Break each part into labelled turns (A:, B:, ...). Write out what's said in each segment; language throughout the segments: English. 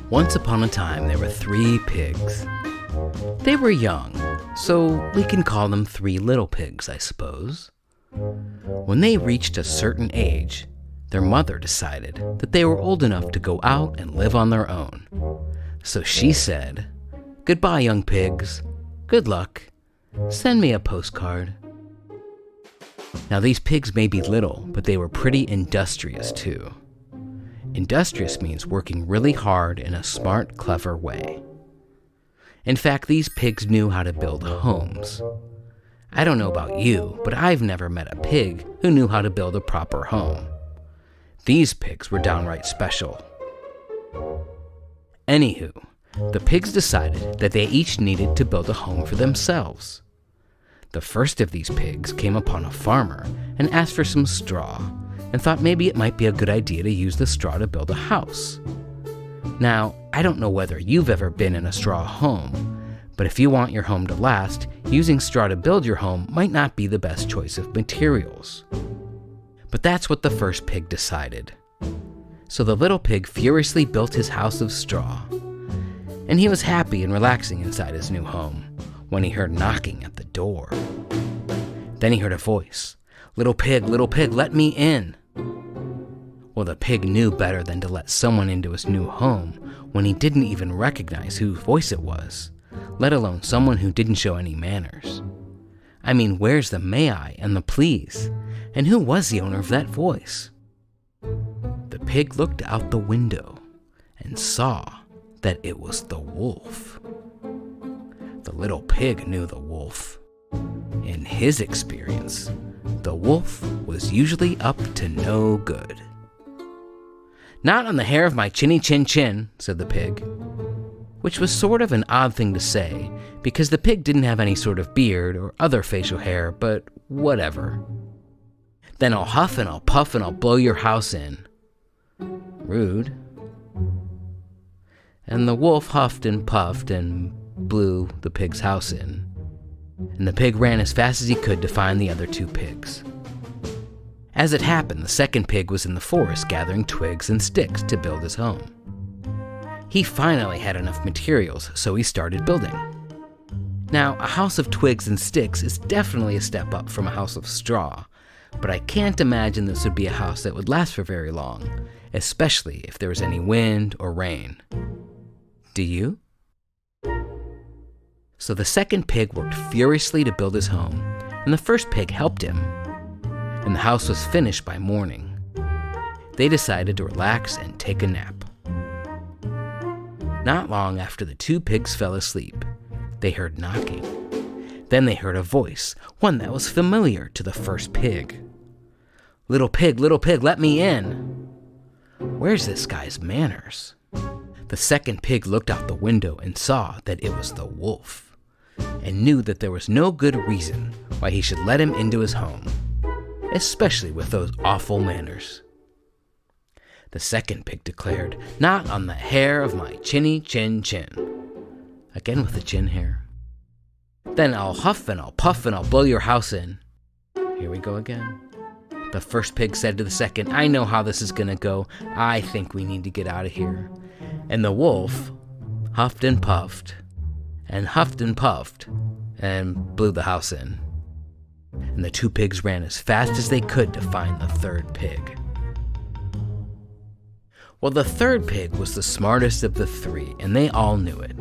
A: Once upon a time, there were 3 pigs. They were young, so we can call them 3 little pigs, I suppose. When they reached a certain age, their mother decided that they were old enough to go out and live on their own. So she said, "Goodbye, young pigs. Good luck. Send me a postcard." Now, these pigs may be little, but they were pretty industrious too. Industrious means working really hard in a smart, clever way. In fact, these pigs knew how to build homes. I don't know about you, but I've never met a pig who knew how to build a proper home. These pigs were downright special. Anywho, the pigs decided that they each needed to build a home for themselves. The first of these pigs came upon a farmer and asked for some straw, and thought maybe it might be a good idea to use the straw to build a house. Now, I don't know whether you've ever been in a straw home, but if you want your home to last, using straw to build your home might not be the best choice of materials. But that's what the first pig decided. So the little pig furiously built his house of straw, and he was happy and relaxing inside his new home when he heard knocking at the door. Then he heard a voice, little pig, let me in." Well, the pig knew better than to let someone into his new home when he didn't even recognize whose voice it was, let alone someone who didn't show any manners. I mean, where's the may I and the please? And who was the owner of that voice? The pig looked out the window and saw that it was the wolf. The little pig knew the wolf. In his experience, the wolf was usually up to no good. "Not on the hair of my chinny chin chin," said the pig, which was sort of an odd thing to say because the pig didn't have any sort of beard or other facial hair, but whatever. "Then I'll huff and I'll puff and I'll blow your house in." Rude. And the wolf huffed and puffed and blew the pig's house in, and the pig ran as fast as he could to find the other 2 pigs. As it happened, the second pig was in the forest gathering twigs and sticks to build his home. He finally had enough materials, so he started building. Now, a house of twigs and sticks is definitely a step up from a house of straw, but I can't imagine this would be a house that would last for very long, especially if there was any wind or rain. Do you? So the second pig worked furiously to build his home, and the first pig helped him. And the house was finished by morning. They decided to relax and take a nap. Not long after the 2 pigs fell asleep, they heard knocking. Then they heard a voice, one that was familiar to the first pig. Little pig, let me in." Where's this guy's manners? The second pig looked out the window and saw that it was the wolf, and knew that there was no good reason why he should let him into his home, especially with those awful manners. The second pig declared, "Not on the hair of my chinny chin chin." Again with the chin hair. "Then I'll huff and I'll puff and I'll blow your house in." Here we go again. The first pig said to the second, "I know how this is gonna go. I think we need to get out of here." And the wolf huffed and puffed and huffed and puffed and blew the house in. And the 2 pigs ran as fast as they could to find the third pig. Well, the third pig was the smartest of the 3, and they all knew it.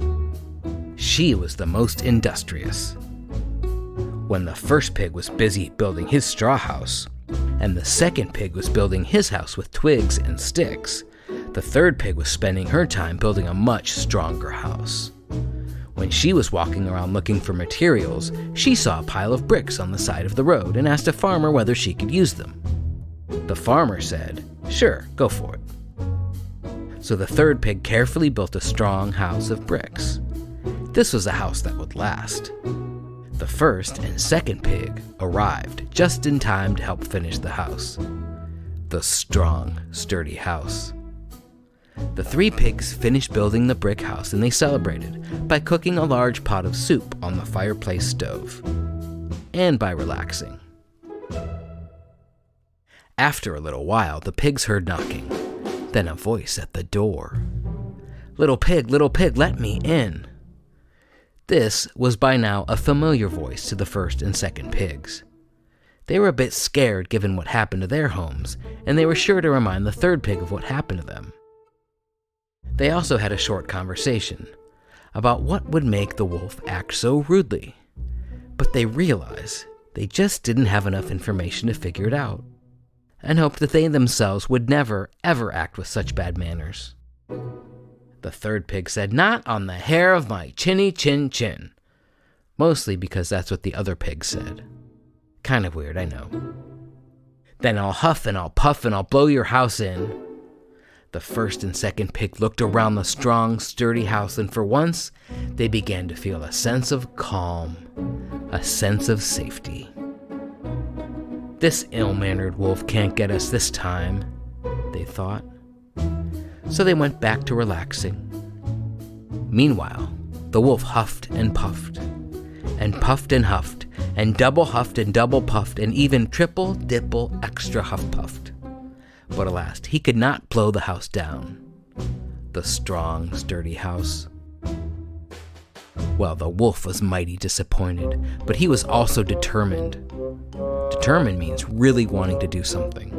A: She was the most industrious. When the first pig was busy building his straw house, and the second pig was building his house with twigs and sticks, the third pig was spending her time building a much stronger house. When she was walking around looking for materials, she saw a pile of bricks on the side of the road and asked a farmer whether she could use them. The farmer said, "Sure, go for it." So the third pig carefully built a strong house of bricks. This was a house that would last. The first and second pig arrived just in time to help finish the house. The strong, sturdy house. The 3 pigs finished building the brick house, and they celebrated by cooking a large pot of soup on the fireplace stove, and by relaxing. After a little while, the pigs heard knocking, then a voice at the door. Little pig, let me in." This was by now a familiar voice to the first and second pigs. They were a bit scared given what happened to their homes, and they were sure to remind the third pig of what happened to them. They also had a short conversation about what would make the wolf act so rudely, but they realized they just didn't have enough information to figure it out, and hoped that they themselves would never, ever act with such bad manners. The third pig said, "Not on the hair of my chinny chin chin," mostly because that's what the other pig said. Kind of weird, I know. "Then I'll huff and I'll puff and I'll blow your house in." The first and second pig looked around the strong, sturdy house, and for once, they began to feel a sense of calm, a sense of safety. "This ill-mannered wolf can't get us this time," they thought. So they went back to relaxing. Meanwhile, the wolf huffed and puffed and huffed, and double huffed and double puffed, and even triple, dipple, extra huff puffed. But alas, he could not blow the house down. The strong, sturdy house. Well, the wolf was mighty disappointed, but he was also determined. Determined means really wanting to do something.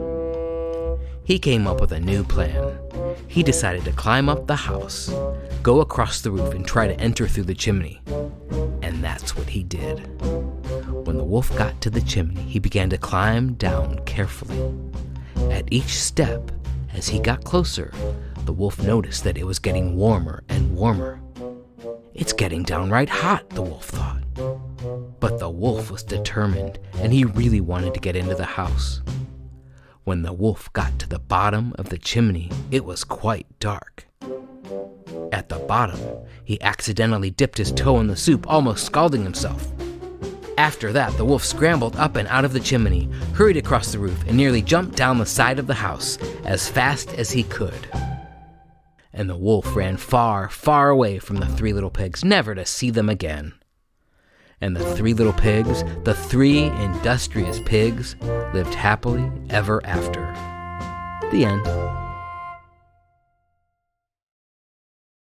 A: He came up with a new plan. He decided to climb up the house, go across the roof, and try to enter through the chimney. And that's what he did. When the wolf got to the chimney, he began to climb down carefully. At each step, as he got closer, the wolf noticed that it was getting warmer and warmer. "It's getting downright hot," the wolf thought. But the wolf was determined, and he really wanted to get into the house. When the wolf got to the bottom of the chimney, it was quite dark. At the bottom, he accidentally dipped his toe in the soup, almost scalding himself. After that, the wolf scrambled up and out of the chimney, hurried across the roof, and nearly jumped down the side of the house as fast as he could. And the wolf ran far, far away from the three little pigs, never to see them again. And the three little pigs, the three industrious pigs, lived happily ever after. The end.